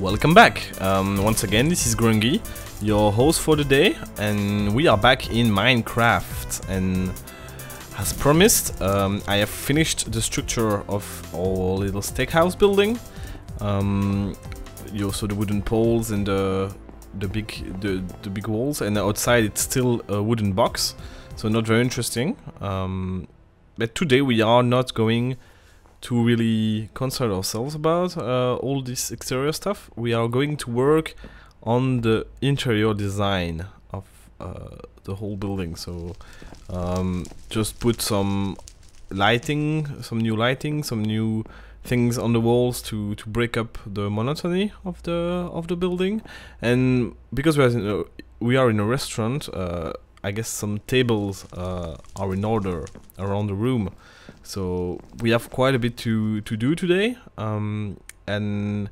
Welcome back. Once again, this is Grungi, your host for the day, and we are back in Minecraft. And as promised, I have finished the structure of our little steakhouse building. You also the wooden poles and the big walls, and outside it's still a wooden box, so not very interesting. But today we are not going to really concern ourselves about all this exterior stuff. We are going to work on the interior design of the whole building. So just put some lighting, some new things on the walls to break up the monotony of the building. And because we are in a restaurant, I guess some tables are in order around the room. So we have quite a bit to do today, and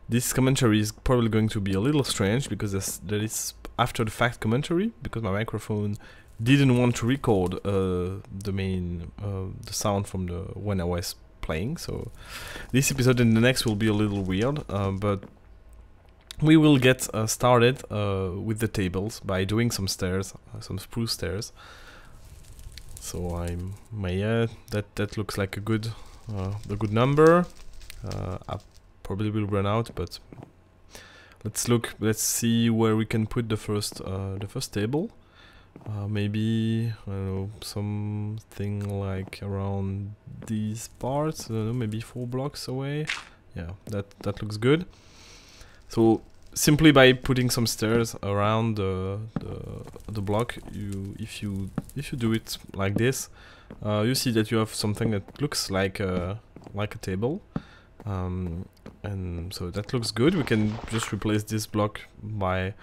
this commentary is probably going to be a little strange because that is after the fact commentary, because my microphone didn't want to record the sound from when I was playing. So this episode and the next will be a little weird, but we will get started with the tables by doing some stairs, some spruce stairs. So that looks like a good number. I probably will run out, but let's see where we can put the first table. Maybe I don't know, something like around these parts. I don't know, maybe 4 blocks away. Yeah, that looks good. So simply by putting some stairs around the block, if you do it like this, you see that you have something that looks like a table, and so that looks good. We can just replace this block by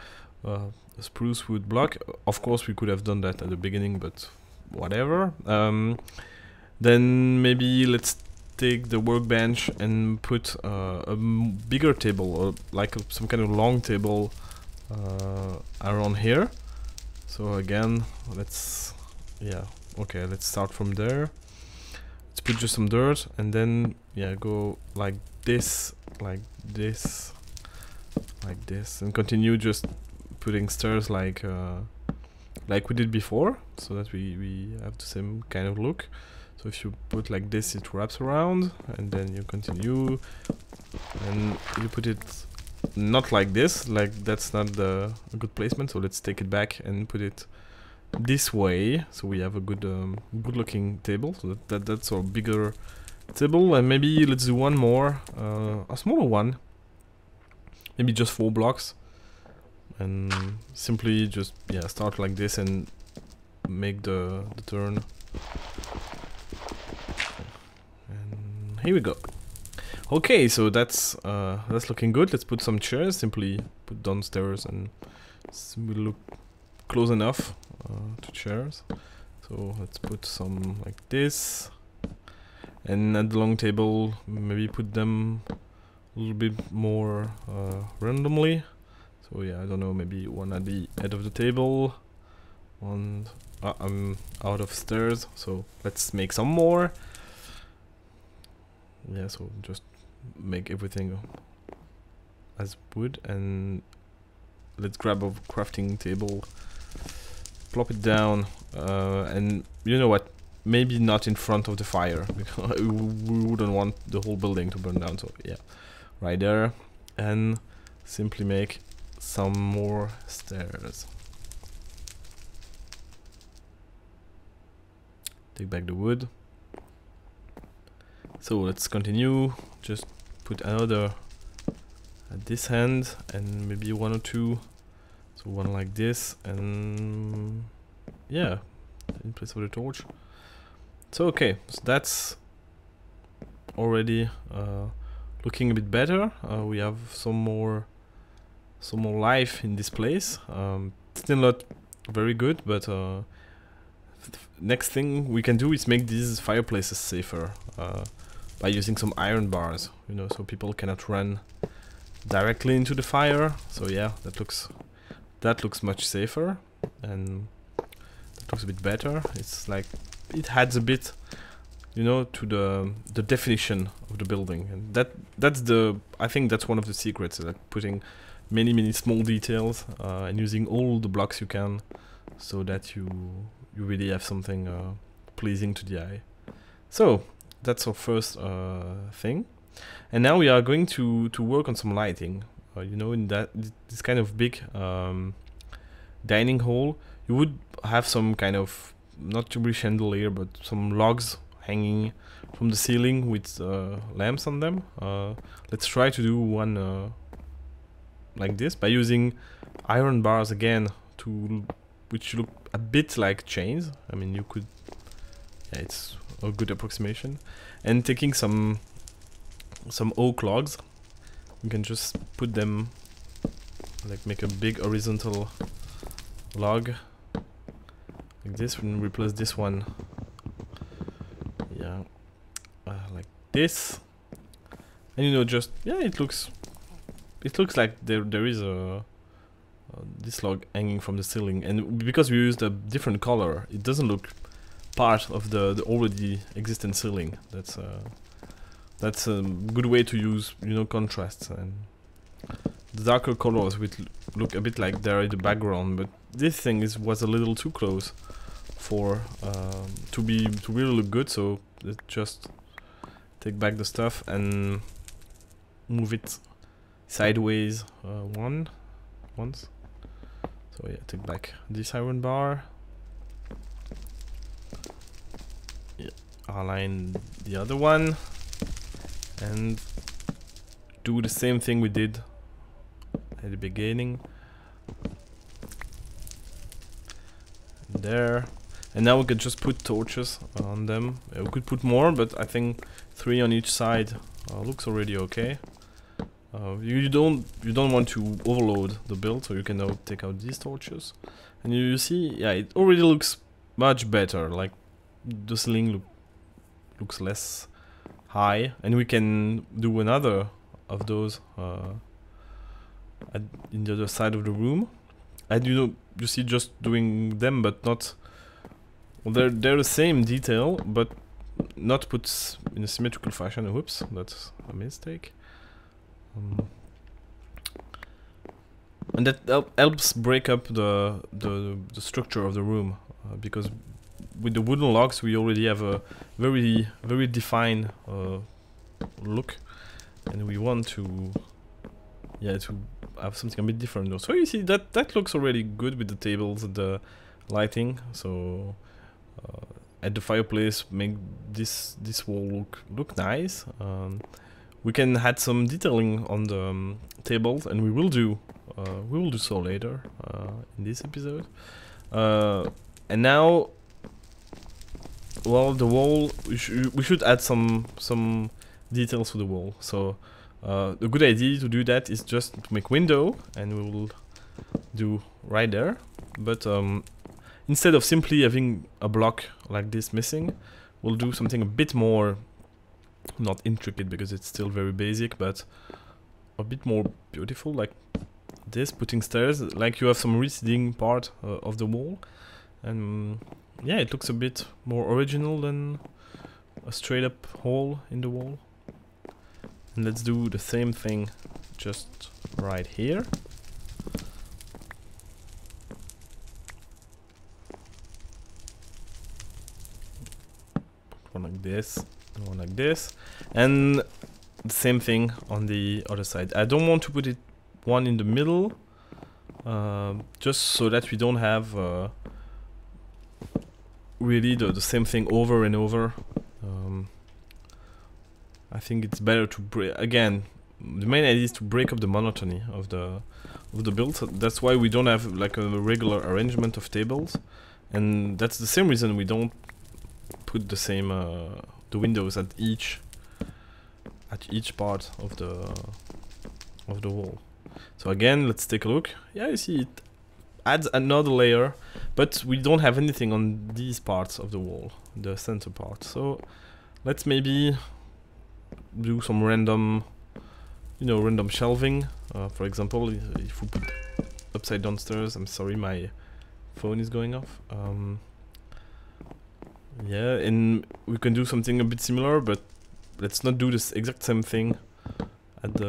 a spruce wood block. Of course, we could have done that at the beginning, but whatever. Then maybe let's take the workbench and put a bigger table, or like some kind of long table around here. So again, let's start from there. Let's put just some dirt, and then go like this, and continue just putting stairs like we did before, so that we have the same kind of look. So if you put like this, it wraps around, and then you continue, and you put it not like this, like that's not a good placement. So let's take it back and put it this way, so we have a good looking table. So that's our bigger table. And maybe let's do one more, a smaller one, maybe just 4 blocks, and simply just start like this and make the turn. Here we go. Okay, so that's looking good. Let's put some chairs. Simply put downstairs, and we'll look close enough to chairs. So let's put some like this, and at the long table, maybe put them a little bit more randomly. So I don't know, maybe one at the head of the table, one. I'm out of stairs, so let's make some more. So just make everything as wood, and let's grab a crafting table, plop it down, and you know what? Maybe not in front of the fire, because we wouldn't want the whole building to burn down. So right there, and simply make some more stairs. Take back the wood. So let's continue. Just put another at this end, and maybe 1 or 2. So one like this, and in place of the torch. So okay, so that's already looking a bit better. We have some more life in this place. Still not very good, but next thing we can do is make these fireplaces safer by using some iron bars, so people cannot run directly into the fire. So that looks much safer, and that looks a bit better. It's like it adds a bit, you know, to the definition of the building. And that's the, I think that's one of the secrets, like putting many small details and using all the blocks you can, so that you really have something pleasing to the eye. So that's our first thing, and now we are going to work on some lighting. You know, in this kind of big dining hall, you would have some kind of, not really chandelier, but some logs hanging from the ceiling with lamps on them. Let's try to do one like this by using iron bars again, which look a bit like chains. I mean, you could, yeah, it's a good approximation. And taking some oak logs, you can just put them, like make a big horizontal log like this, and replace this one, yeah, like this. And you know, just, yeah, it looks like there is a this log hanging from the ceiling, and because we used a different color, it doesn't look part of the already existent ceiling. That's a good way to use, you know, contrasts, and the darker colors would look a bit like they're in the background, but this thing was a little too close for to really look good. So let's just take back the stuff and move it sideways once. So yeah, take back this iron bar. Yeah, align the other one, and do the same thing we did at the beginning. There. And now we could just put torches on them. We could put more, but I think 3 on each side looks already okay. You don't want to overload the build, so you can now take out these torches, and you see, yeah, it already looks much better. Like the ceiling looks less high, and we can do another of those in the other side of the room. And you know, you see, just doing them, but not. Well, they're the same detail, but not put in a symmetrical fashion. Whoops, that's a mistake. And that helps break up the structure of the room, because with the wooden logs we already have a very defined look, and we want to, yeah, to have something a bit different though. So you see that looks already good with the tables and the lighting. So at the fireplace, make this wall look nice. We can add some detailing on the tables, and we will do so later in this episode. And now, well, the wall, we should add some details to the wall. So the good idea to do that is just to make window, and we will do right there. But instead of simply having a block like this missing, we'll do something a bit more, not intricate because it's still very basic, but a bit more beautiful, like this, putting stairs, like you have some receding part of the wall, and yeah, it looks a bit more original than a straight up hole in the wall. And let's do the same thing just right here. One like this, one like this, and the same thing on the other side. I don't want to put it one in the middle, just so that we don't have really the same thing over and over. I think it's better to break, again, the main idea is to break up the monotony of the build. So that's why we don't have like a regular arrangement of tables, and that's the same reason we don't put the same the windows at each part of the wall. So again, let's take a look. Yeah, you see it adds another layer, but we don't have anything on these parts of the wall, the center part. So let's maybe do some random, you know, random shelving. For example, if we put upside down stairs, I'm sorry, my phone is going off. Yeah, and we can do something a bit similar, but let's not do this exact same thing at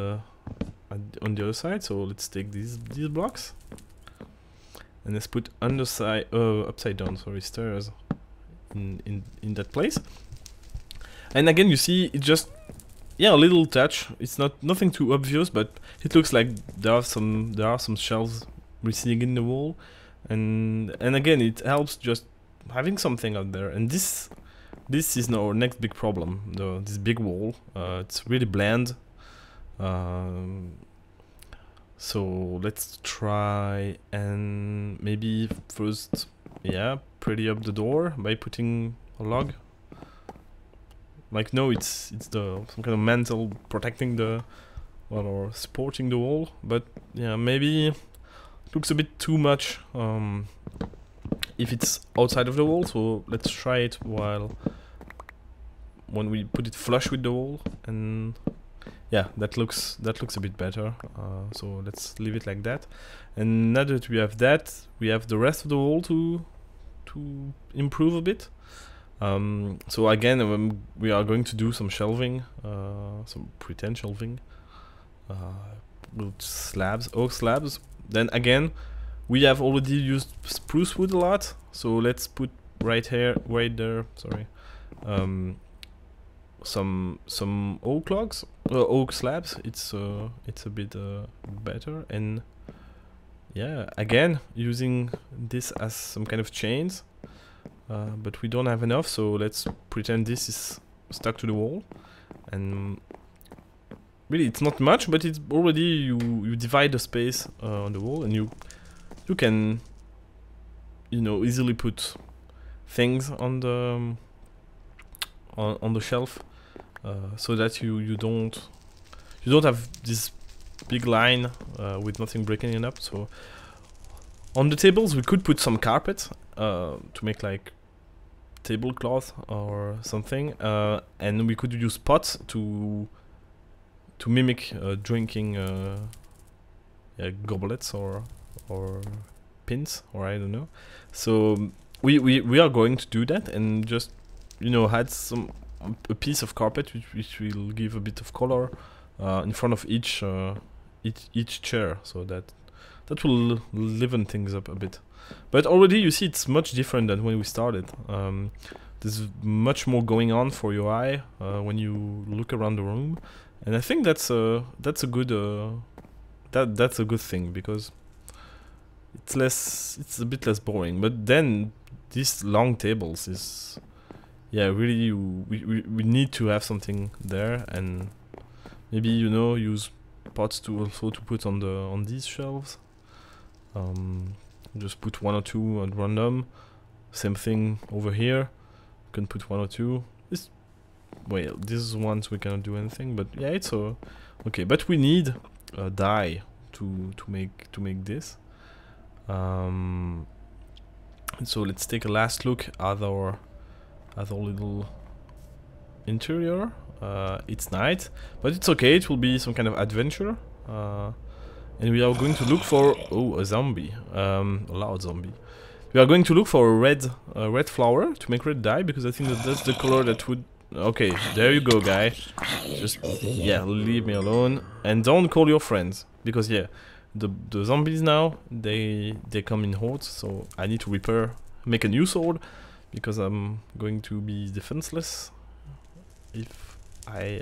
on the other side. So let's take these blocks and let's put underside upside down, sorry, stairs in that place. And again, you see it just, yeah, a little touch. It's nothing too obvious, but it looks like there are some shelves receding in the wall, and again it helps just having something out there. And this is our next big problem. This big wall. It's really bland. So let's try and maybe first, yeah, pretty up the door by putting a log. Like, no, it's some kind of mantle protecting the, well, or supporting the wall. But yeah, maybe it looks a bit too much if it's outside of the wall. So let's try it when we put it flush with the wall, and yeah, that looks a bit better. So let's leave it like that. And now that we have that, we have the rest of the wall to improve a bit. So again, we are going to do some shelving, some pretend shelving, with slabs, oak slabs. Then again, we have already used spruce wood a lot, so let's put right there, sorry, some oak logs, oak slabs. It's a bit better. And yeah, again, using this as some kind of chains. But we don't have enough, so let's pretend this is stuck to the wall. And really, it's not much, but it's already, you divide the space on the wall, and you can, you know, easily put things on the shelf, so that you don't have this big line with nothing breaking it up. So on the tables we could put some carpet to make like tablecloth or something, and we could use pots to mimic drinking goblets or pins, or I don't know. So we are going to do that, and just, you know, add a piece of carpet which will give a bit of color in front of each chair, so that will liven things up a bit. But already you see it's much different than when we started. There's much more going on for your eye when you look around the room, and I think that's a good that's a good thing, because it's a bit less boring. But then these long tables is, yeah, really we need to have something there, and maybe, you know, use pots to put on these shelves. Just put one or two at random. Same thing over here. You can put one or two. Well, these ones we cannot do anything, but yeah, it's okay. But we need a dye to make this. And so let's take a last look at our little interior. It's night, but it's okay. It will be some kind of adventure. And we are going to look for a zombie, a loud zombie. We are going to look for a red flower to make red dye, because I think that's the color that would. Okay, there you go, guy. Just, yeah, leave me alone, and don't call your friends, because yeah, the zombies now they come in hordes. So I need to make a new sword, because I'm going to be defenseless if I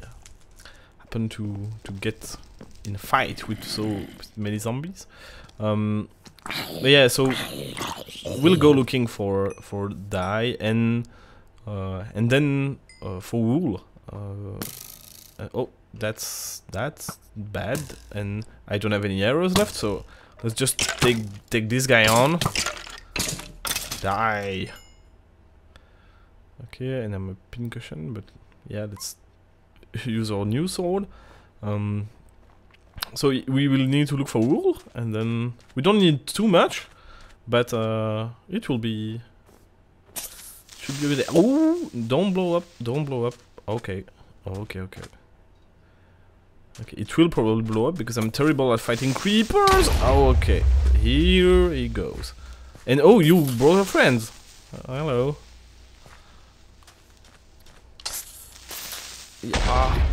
happen to get in a fight with so many zombies. But yeah, so we'll go looking for dye, and then for wool. Oh, that's bad, and I don't have any arrows left, so let's just take this guy on. Die. Okay, and I'm a pincushion, but yeah, let's use our new sword. So we will need to look for wool, and then we don't need too much, but it will be, should be over there. Oh, don't blow up. Okay, it will probably blow up because I'm terrible at fighting creepers. Oh, okay, here he goes. And oh, you brought your friends. Hello.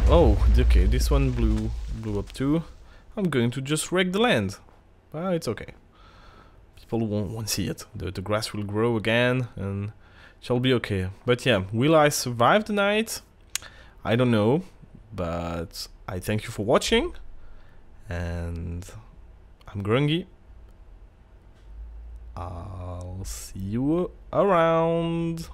Oh, okay, this one blew up too. I'm going to just wreck the land. Well, it's okay. People won't see it. The grass will grow again and it shall be okay. But yeah, will I survive the night? I don't know. But I thank you for watching. And I'm Grungi. I'll see you around.